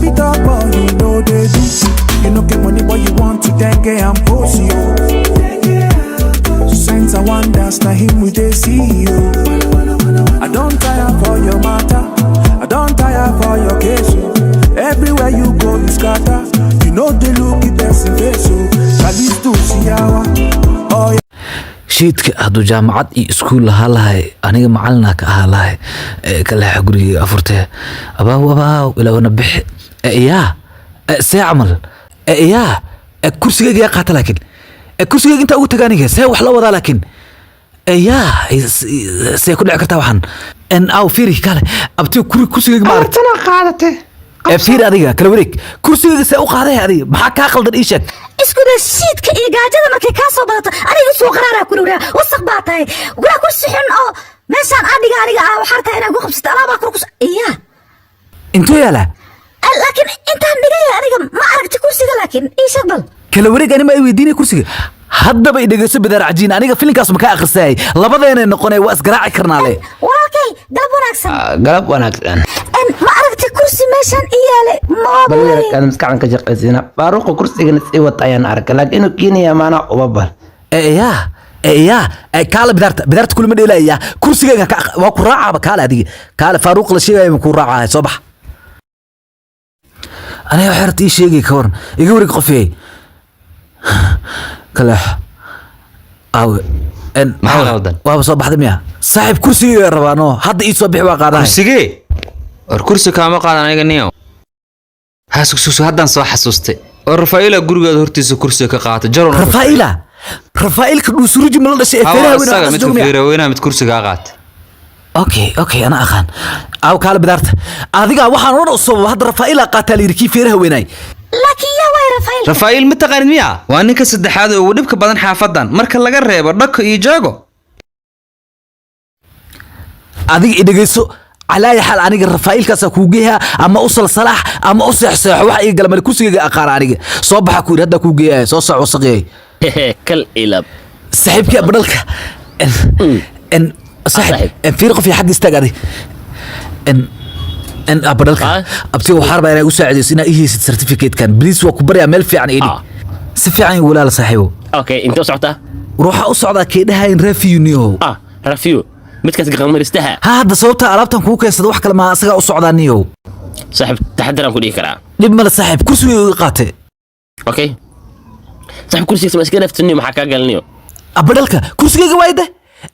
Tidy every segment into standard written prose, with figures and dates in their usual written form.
fit talk, but you know they do. You know get money, but you want to dengue and post you. Signs and wonders, now him with they see you. I don't tire for your matter, I don't tire for your case. Everywhere you go, you scatter. You know they look the best in face. At least to see our oh yeah. شيتك هادو جامعات اسكول هالاهي انيغا معلنا كهالاهي كلا غريغي افرته ابا الى ونبح يا سي عمل يا كرسيغا يا قات لكن كرسيغا انت او تغانيغا سي wax la wada laakin يا سي ku dhici kartaa waxan ان او فيري kale abti kursiga ma aragtay أنا قاعدته فير adiga kala wareeg kursiga say u qaaday adiga maxaa ka qaldan ii sheeg isku shiidka iyo gaajada markay ka soo badato aniga soo qaraara ku ruuraa wasaq baatay gura ku sixin oo meeshan aniga waxa arkaa inaan ku qabsato alaaba ku iya intuu yala laakiin intaan dhigay aniga ma aragti kursiga laakiin ii sheeg bal kala wareeg ani ma weydiinay kursiga haddaba idagayso bidaar cajiin aniga filinkaas ma ka akhrisay labadeena noqonay waa isgaraaci karnaa le walaalkay galab wanaagsan قلب وناكسن ma aragti kursi meeshan iyaale ma بلغك أنا مسكعن كجرقسينا باروق كرسي نسي وطايان أرك لكنه كيني ما أنا أببل يا كاله bidaarta kulma dheelaya kursiga waa ku raacaba kaale adiga kaale faaruq la sheegay ma ku raacay soo bax aniga xirtii sheegay ka waran iga wareeg qofay kala aw en maxaa qaldan waa soo baxday miya saaxib kursiga rabaano hadda ii soo bixi waa qaaday kursigee war kursi kaama qaadan aniga niyo haasususu haddaan soo xasuustay oo Rafaa'ila gurigeeda hortiisa kursiga ka qaatay jaron Rafaa'il ka dhuusuruji ma la dhashay feeraweyna mid kursiga qaatay اوكي انا اخان او كاله bidaarta adiga waxaan oo soo hadda Rafaa'il qaatay lirkii feeraha weynay laakiin yaa way Rafaa'il ma taqaan miya waa ninka saddexaad oo dhibka badan xaafadan marka laga reebo dhaka iyo jaago adiga idagayso على حال أنا رفائيل كاسا كوجيها أما أوصل صلاح أما أوصل صح واحد يقول ما الكوسي أقار عليك صباح كود هذا كوجيها صوصع وصقي كل إلاب صاحب كي أبرلك إن صاحب في رقم في حد يستجري إن أبرلك أبتي وحرب أنا أساعد سينا إيه سيرتيفيكيت كان بليس وكبر يعمل في عن إيدي سفي عن ولا صاحبه أوكي أنت وصعته روح أصعد كده هاي رافيو نيو رافيو midkaas gaqan maristaha hada sababta alaabtan ku keensado wax kale ma asaga u socdaaniyo saaxib taxadar aan ku dhigi karaa dib ma la saaxib kursiga uu qaatay okay saaxib kursiga ma iska naftiniyo maxaa ka galniyo abadalka kursiga wayda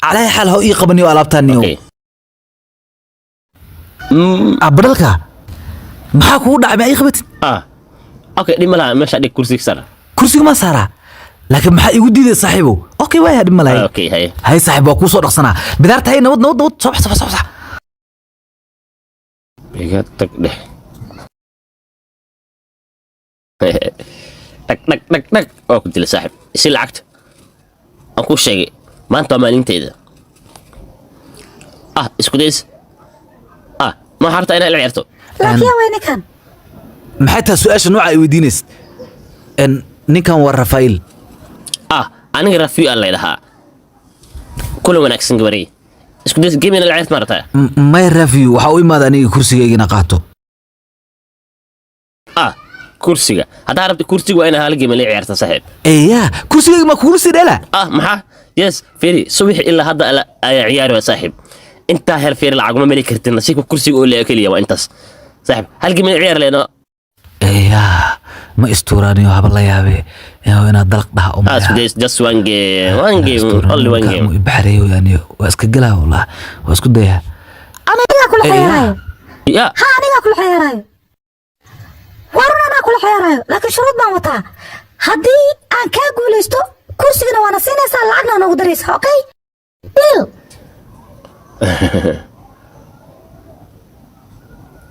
على حال هو يقبني alaabtaaniyo abadalka maxaa ku dhacay ma iqabtid okay dhimala meesha dhig kursiga ma saara لكن ما يودي صاحبه اوكي واي هاد ملاهي اوكي هاي صاحبه كو سو دقسنا بدارت هاي نود صح بيغا تك ده تك او كنت لصاحب سي لعقت اكو شيء ما انت مالينتيدا اسكو ديس ما حرت انا العيرتو laakiin wayna kan maxay su'aasha nooca ay weydiinaysid en ninkan war Rafaa'il aniga Rafaa'il alla ilaha kula wanaagsan gabaray isku day geemina la ciyaarta martaa ma Rafaa'il waxa uu imaad aniga kursigayga qaato kursiga hada rabti kursiga waa ina hal geemina la ciyaarta saaxiib kursigayga ma kursi dhala maxaa yes fiiri subax illa hada ay ciyaar waa saaxiib inta hel fiiri lacag ma mari kartin nasiibka kursiga oo leeyahay kaliya waa intaas saaxiib hal geemina ciyaar leena ما استوراني وهبل يابي انا دلق ده just one game only one game بحري يعني واسك قلها والله واسك ديها انا كل حيرايو يا انا كل حيرايو ورنا كل حيرايو لكن شروط ما وتا هدي ان كا غوليستو كرسينا وانا سينيسا لعنا نو دريس اوكي ديل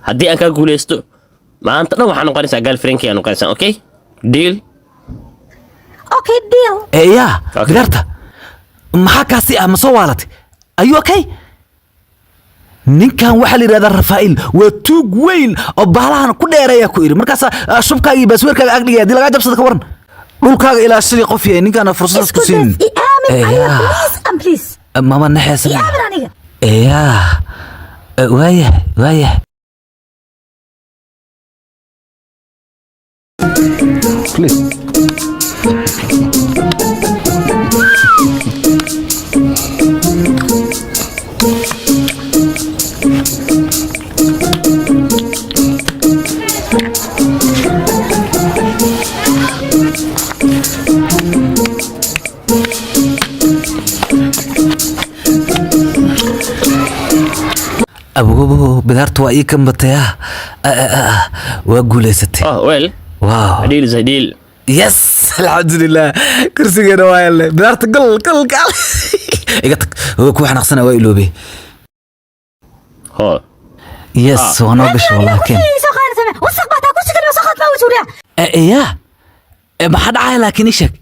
هدي ان كا غوليستو ما أنت نو حنو قارنسا قال فرينكي أنو قارنسا أوكي ديل يا قدرت ما كاسي ما صوالتي أيوة أوكي ninkan waxa la yiraahdaa Rafaa'il waa tuug weyn oo baalahan ku dheereeya ku iri markaas shubkaaga iyo basweerkaaga agdhiga hadii laga jabsado ka waran dhulkaaga ilaa sidii qof yahay ninkan fursad ku siin please mama naxaysan waaye Please. أبو بدارت وأي كم بتيا وأقول ستي. ويل واو. ديل زي ديل. يس الحمد لله كرسي أنا وايل بدارت قل إيقتك هو كوح نقصنا ويلو بي. هو يس وأنا بش والله كم. وسخ بعد كرسي كلمة سخط ما وسوريا. إيه ما حد عاي لكن إيشك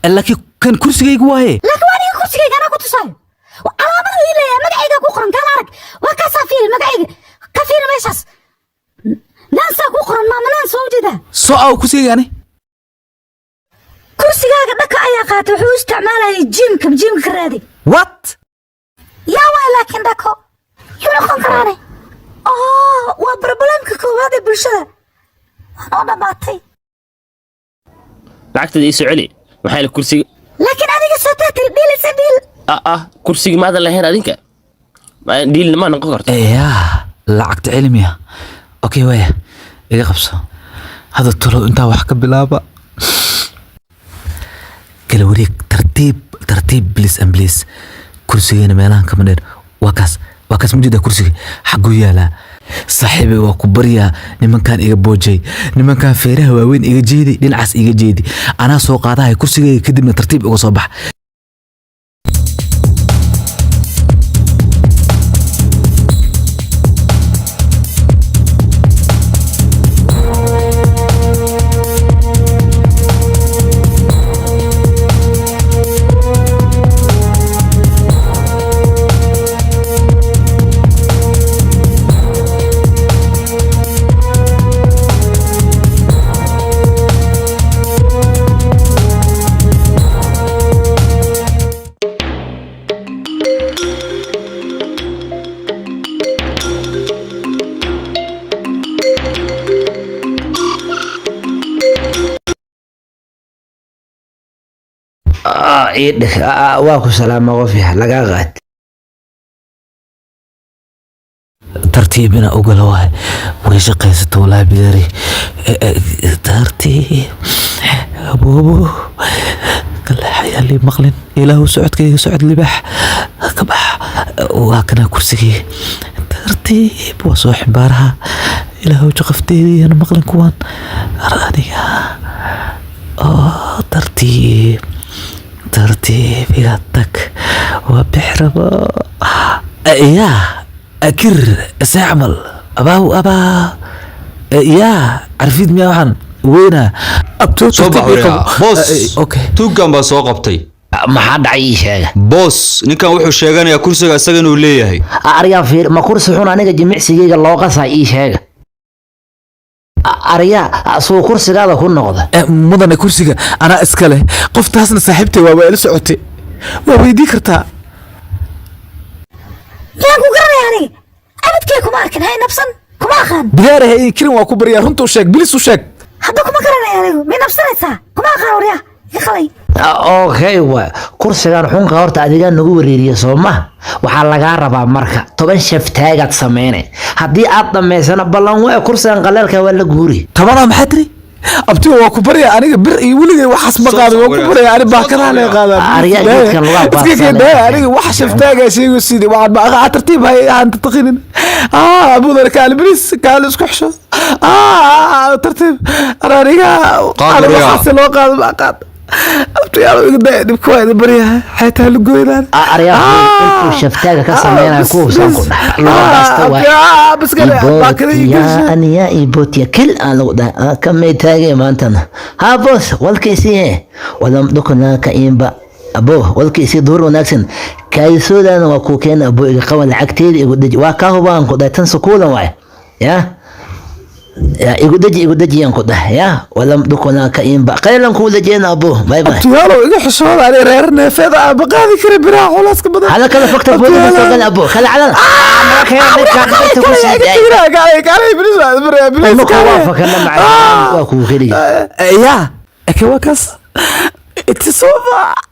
لكن كان كرسي جواي. لكن وانا كرسي أنا كنت صايم. وأنا ما إلي مدعيك كوخرن كان عارك وكسافير مدعيك كفير ميشاس. نانسا كوخرن ما نانسا وجده. سو كرسي يعني. كرسي دك أيا قاتل وحو استعماله جيم كرادي. What؟ يا ويل لكن دكو يونخون كراني. وبربلم كوكو هذا بالشدة. أنا باتي. لعكت دي سعلي محل الكرسي. لكن أنا قصتها ديل سبيل. كرسي ماذا الله هنا دينك ديل ما نقدر. إيه لعقت علمية. أوكي ويا إيه قبصة هذا الطلو أنت وحكي بلابا كلا وريك ترتيب بليس كرسيين ميلان كمانين واكاس مجيدا كرسي حقو يالا صاحبي وكبريا نمان كان إيجا بوجي نمان كان فيره واوين إيجا جيدي للعس إيجا جيدي أنا سوق هذا كرسي كده من ترتيب إيجا صباح عيدك واكو سلامة وفيها لقاقات ترتيبنا أقول واحد ويش قيسة ولا بيري ترتيب أبو كل حياة اللي مغلن إله سعد كي سعد لبح كبح وهكذا كرسي ترتيب وصوح بارها إله جقفتي أنا مغلن كوان رانيا ترتيب يغطك وبحربا يا أكر سأعمل أبا يا عرفيت ميا وحن وينا أبتو صباح وريا بوس أوكي توقن بaa soo qabtay maxaa dhacay ii sheega boos ninkan wuxuu sheeganayaa kursiga isaga inuu leeyahay aryaa fiir ma kursi xun aniga jimicsigeyga loo qasaa ii sheega aryaa soo kursigaada ku noqda mudane kursiga anaa iska leh qoftaasna saaxiibtay waa ila socotay waa weydii kartaa yaa ku garanaya aniga abadkee kuma arkin hay nabsan kuma aqaan bidaarahay kirin waa ku baryaa runta u sheeg bilis u sheeg hadda kuma garanaya anigu mi nabsanaysaa kuma aqaan waryaa iqalay okay waa kursigan xunka horta adiga nagu wareeriyo Soomaa waxa laga rabaa marka 10 shaf taagad sameeyay hadii aad dhameysana ballan waa kursigan qalaalka waa la guuri tabana maxaa tiri abtiga waa ku baryaa aniga bir iyo weligay waxaas ma qaado waa ku baryaa ani baakadaha la qaada aryaa dadkan laga baasana aniga wax shaftaaga sheego sidii waxaad baa tartiib hay aan taqinin abudar kaal bris kaal isku xisho tartiib arariga qaado loo qaado ma qaad abtiyaalo iga day dib ku wada baryaa xayta la gooyaan aryaa intuu shaftaaga ka sameeyay ku soo ku dhaxlo bas kale baakada aniya ibotiya kil aan lagu dhahay kamay taagay maantana ha boss walkiisii wadam dukana ka imba abo walkiisii door wanaagsan kaysoodan waa ku keen abo iga qaban lacagteeda igu dhij waa ka hubaan ku dhaytan sukuulan waay ya يا يقول دجي ينكو ده يا ولا مدكونا كاين بقى قيلا كو دجينا ابو باي باي abtiyaalow iga xishooda ani reer neefeeda aan baqaadi kara biraha culeyska badan هذا كذا فكت ابو سوقنا ابو خلي على امرك يا بك كنت كوسي المك وافقنا معك واكو خلي يا اكواكس اتسوفا